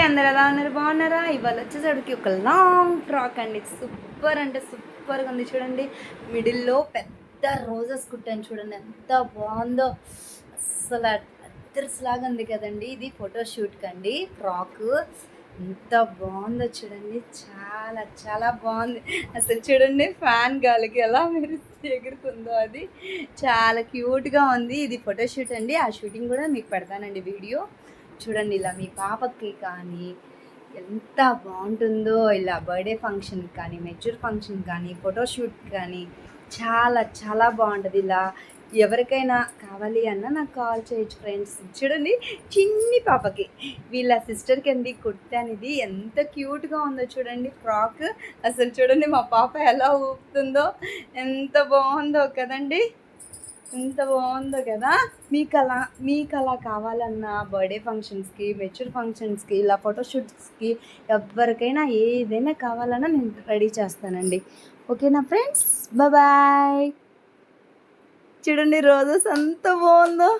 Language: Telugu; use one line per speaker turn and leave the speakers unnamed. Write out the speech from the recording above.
అందరు ఎలా ఉన్నారు? బాగున్నారా? ఇవాళ వచ్చేసరికి ఒక లాంగ్ ఫ్రాక్ అండి. సూపర్ అంటే సూపర్గా ఉంది. చూడండి, మిడిల్లో పెద్ద రోజెస్ కుట్టాను. చూడండి ఎంత బాగుందో. అస్సలు అద్దర్స్ లాగా ఉంది కదండి. ఇది ఫోటోషూట్కి అండి ఫ్రాక్. ఎంత బాగుందో చూడండి, చాలా చాలా బాగుంది. అసలు చూడండి, ఫ్యాన్ గాలికి ఎలా మెరిసి ఎగురుతుందో. అది చాలా క్యూట్గా ఉంది. ఇది ఫోటోషూట్ అండి. ఆ షూటింగ్ కూడా మీకు పెడతానండి వీడియో. చూడండి, ఇలా మీ పాపకి కానీ ఎంత బాగుంటుందో. ఇలా బర్త్డే ఫంక్షన్ కానీ, మెచ్యూర్ ఫంక్షన్ కానీ, ఫోటోషూట్ కానీ చాలా చాలా బాగుంటుంది. ఇలా ఎవరికైనా కావాలి అన్నా నాకు కాల్ చేయొచ్చు ఫ్రెండ్స్. చూడండి, చిన్ని పాపకి వీళ్ళ సిస్టర్కి అండి కుట్టాను. ఇది ఎంత క్యూట్గా ఉందో చూడండి ఫ్రాక్. అసలు చూడండి మా పాప ఎలా ఊపుతుందో, ఎంత బాగుందో కదండి. ఎంత బాగుందో కదా. మీకు అలా కావాలన్నా బర్త్డే ఫంక్షన్స్కి, మెచ్యూర్ ఫంక్షన్స్కి, ఇలా ఫోటోషూట్స్కి ఎవరికైనా ఏదైనా కావాలన్నా నేను రెడీ చేస్తానండి. ఓకేనా ఫ్రెండ్స్? బాయ్. చూడండి రోజెస్ ఎంత బాగుందో.